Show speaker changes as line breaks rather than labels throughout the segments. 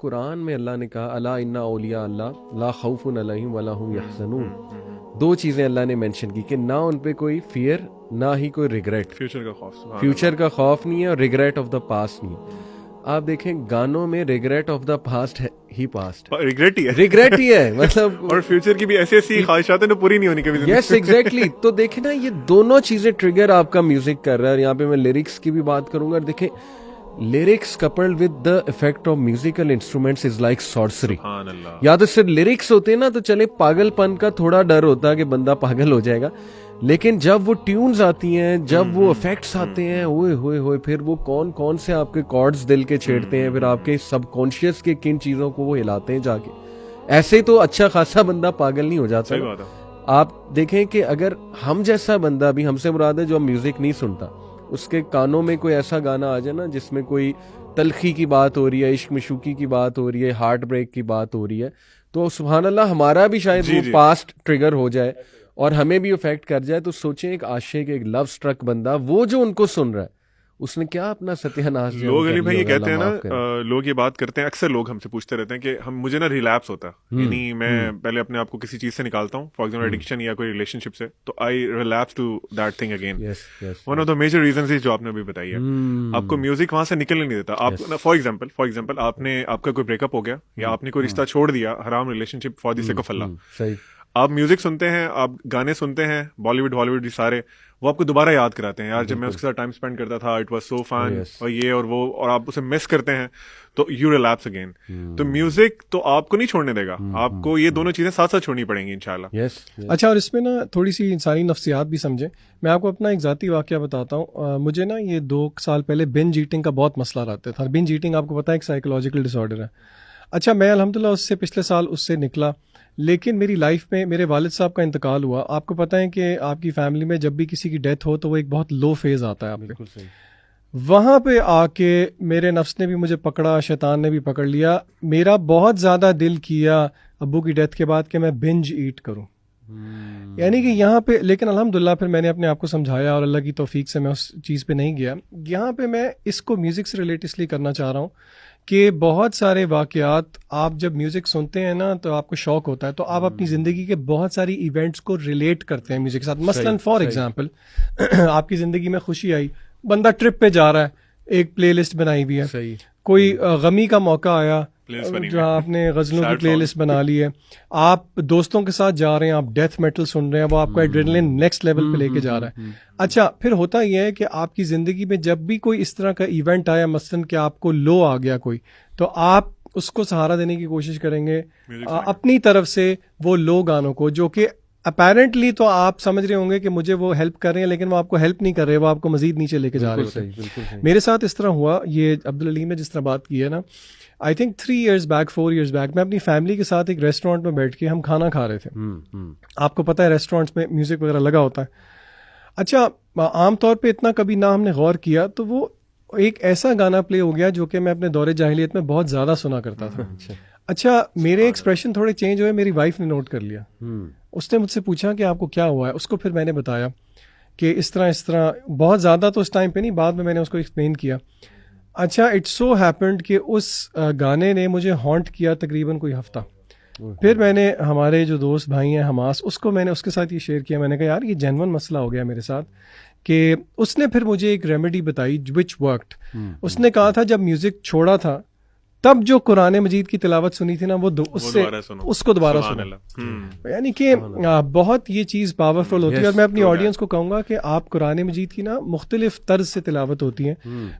कुरान में अल्लाह ने कहा अला इन्ना औलिया अल्लाह ला खौफुन अलैहिम वला हुम यहज़नून। दो चीज़ें अल्लाह ने मेंशन की कि ना उन पे कोई फियर ना ही कोई रिग्रेट, फ्यूचर का खौफ नहीं है और रिग्रेट ऑफ द पास्ट नहीं है। आप देखें गानों में रिग्रेट ऑफ द पास्ट है ही पास्ट, रिग्रेट ही है मतलब
और फ्यूचर की भी ऐसी ऐसी ख्वाहिशातें तो पूरी नहीं होनी कभी।
Yes exactly. तो देखें ना ये दोनों चीजें ट्रिगर आपका म्यूजिक कर रहा है। यहाँ पे मैं लिरिक्स की भी बात करूंगा। देखें lyrics coupled with the effect of musical instruments is like sorcery. या तो सिर्फ लिरिक्स होते ना तो चले पागलपन का थोड़ा डर होता है कि बंदा पागल हो जाएगा, लेकिन जब वो ट्यून्स आती हैं, जब वो इफेक्ट्स आते हैं, ओए होए होए, फिर वो कौन कौन से आपके कॉर्ड्स दिल के छेड़ते हैं, फिर आपके सबकॉन्शियस के किन चीजों को वो हिलाते हैं जाके, ऐसे तो अच्छा खासा बंदा पागल नहीं हो जाता। आप देखें कि अगर हम जैसा बंदा भी, हमसे मुराद है जो म्यूजिक नहीं सुनता, उसके कानों में कोई ऐसा गाना आ जाए ना जिसमें कोई तलखी की बात हो रही है, इश्क मशूकी की बात हो रही है, हार्ट ब्रेक की बात हो रही है, तो सुभान अल्लाह हमारा भी शायद वो पास्ट ट्रिगर हो जाए और हमें भी इफेक्ट कर जाए। तो सोचें एक आशिक, एक लव स्ट्रक बंदा, वो जो उनको सुन रहा है उसने क्या अपना सत्यानाश।
लोग अली भाई ये कहते हैं ना, लोग ये बात करते हैं, अक्सर लोग हमसे पूछते रहते हैं कि मुझे ना रिलैप्स होता है, यानी मैं पहले अपने आप को किसी चीज से निकालता हूँ, फॉर एग्जांपल एडिक्शन या कोई रिलेशनशिप से, तो I relapse to that thing again. One of the major reasons is जो आपने अभी बताई है, आपको म्यूजिक वहां से निकलने नहीं देता। आप फॉर एग्जांपल आपका कोई ब्रेकअप हो गया या आपने कोई रिश्ता छोड़ दिया, हराम relationship, for the sake of Allah, आप म्यूजिक सुनते हैं, आप गाने सुनते हैं, बॉलीवुड हॉलीवुड सारे, वो आपको दोबारा याद कराते हैं, यार जब मैं उसके साथ टाइम स्पेंड करता था, इट वाज सो फन, और ये और वो, और आप उसे मिस करते हैं, तो यू रिलैप्स अगेन। तो म्यूजिक तो आपको नहीं छोड़ने देगा, आपको ये दोनों चीजें साथ साथ छोड़नी पड़ेंगी इंशाल्लाह।
अच्छा, और इसमें ना थोड़ी सी इंसानी नफ्सियात भी समझे। मैं आपको अपना एक जाती वाकया बताता हूँ। मुझे ना ये 2 साल पहले बिंज ईटिंग का बहुत मसला रहता था। बिंज ईटिंग आपको पता है एक साइकोलॉजिकल डिसऑर्डर है। अच्छा, मैं अल्हम्दुलिल्लाह उससे पिछले साल उससे निकला, लेकिन मेरी लाइफ में मेरे वालिद साहब का इंतकाल हुआ। आपको पता है कि आपकी फैमिली में जब भी किसी की डेथ हो तो वो एक बहुत लो फेज आता है आप पे। वहाँ पे आके मेरे नफ्स ने भी मुझे पकड़ा, शैतान ने भी पकड़ लिया। मेरा बहुत ज़्यादा दिल किया अब्बू की डेथ के बाद कि मैं बिंज ईट करूँ, यानी कि यहाँ पे, लेकिन अल्हम्दुलिल्लाह फिर मैंने अपने आप को समझाया और अल्लाह की तौफीक से मैं उस चीज़ पे नहीं गया। यहाँ पे मैं इसको म्यूज़िक से रिलेट इसलिए करना चाह रहा हूँ कि बहुत सारे वाक़यात आप जब म्यूज़िक सुनते हैं ना तो आपको शौक होता है, तो आप अपनी ज़िंदगी के बहुत सारी इवेंट्स को रिलेट करते हैं म्यूज़िक के साथ। मसलन फॉर एग्जांपल आपकी ज़िंदगी में खुशी आई, बंदा ट्रिप पे जा रहा है, एक प्लेलिस्ट बनाई हुई है, कोई गमी का मौका आया जहाँ आपने गज़लों की प्लेलिस्ट बना ली है, आप दोस्तों के साथ जा रहे हैं, आप डेथ मेटल सुन रहे हैं, वो आपको एड्रेनलिन नेक्स्ट लेवल पे लेके जा रहा है। अच्छा, फिर होता यह है कि आपकी ज़िंदगी में जब भी कोई इस तरह का इवेंट आया, मसलन कि आपको लो आ गया कोई, तो आप उसको सहारा देने की कोशिश करेंगे अपनी तरफ से वो लो गानों को, जो कि अपेरेंटली तो आप समझ रहे होंगे कि मुझे वो हेल्प कर रहे हैं, लेकिन वो आपको हेल्प नहीं कर रहे, वो आपको मजीद नीचे लेके जा रहे होते। मेरे साथ इस तरह हुआ, ये अब्दुल अलीम ने जिस तरह बात की है ना, I think 3 years back 4 years back मैं अपनी फैमिली के साथ एक रेस्टोरेंट में बैठ के हम खाना खा रहे थे। आपको पता है रेस्टोरेंट्स में म्यूजिक वगैरह लगा होता है। अच्छा, आमतौर पे इतना कभी ना हमने गौर किया, तो वो एक ऐसा गाना प्ले हो गया जो कि मैं अपने दौरे जाहिलियत में बहुत ज़्यादा सुना करता था। अच्छा, मेरे एक्सप्रेशन थोड़े चेंज हुए, मेरी वाइफ ने नोट कर लिया। उसने मुझसे पूछा कि आपको क्या हुआ है। उसको फिर मैंने बताया कि इस तरह बहुत ज़्यादा तो उस टाइम पे नहीं, बाद में मैंने उसको एक्सप्लेन किया। अच्छा, इट्स सो हैपेंड कि उस गाने ने मुझे हॉन्ट किया तकरीबन कोई हफ्ता। फिर मैंने हमारे जो दोस्त भाई हैं हमास, उसको मैंने उसके साथ ये शेयर किया। मैंने कहा यार ये जेन्युइन मसला हो गया मेरे साथ, कि उसने फिर मुझे एक रेमेडी बताई विच वर्कड। उसने कहा था जब म्यूजिक छोड़ा था तब जो कुरान मजीद की तिलावत सुनी थी ना, उसको दोबारा सुनो। यानी कि बहुत ये चीज़ पावरफुल होती है। और मैं अपनी ऑडियंस को कहूँगा कि आप कुरान मजीद की ना मुख्तलिफ तर्ज से तिलावत होती है।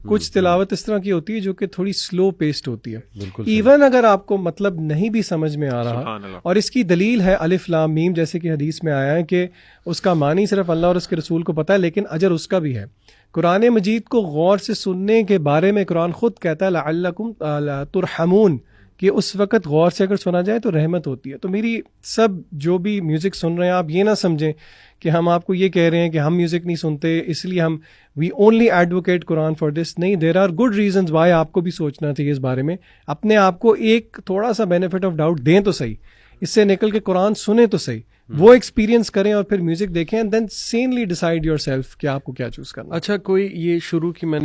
कुछ तिलावत इस तरह की होती है जो कि थोड़ी स्लो पेस्ड होती है, इवन अगर आपको मतलब नहीं भी समझ में आ रहा। और इसकी दलील है अलिफ लाम मीम, जैसे कि हदीस में आया है कि उसका मानी सिर्फ अल्लाह और उसके रसूल को पता है, लेकिन अजर उसका भी है। कुरान मजीद को गौर से सुनने के बारे में कुरान खुद कहता है लअल्लकुम तुरहमून, कि उस वक़्त गौर से अगर सुना जाए तो रहमत होती है। तो मेरी सब जो भी म्यूज़िक सुन रहे हैं, आप ये ना समझें कि हम आपको ये कह रहे हैं कि हम म्यूज़िक नहीं सुनते इसलिए हम we only advocate Quran for this. नहीं, there are good reasons why आपको भी सोचना चाहिए इस बारे में। अपने आप को एक थोड़ा सा बेनिफिट ऑफ डाउट दें तो सही, इससे निकल के कुरान सुने तो सही, वो एक्सपीरियंस करें और फिर म्यूजिक देखें, and then Senali decide yourself कि आपको क्या चूज करना।
अच्छा, कोई ये शुरू की मैंने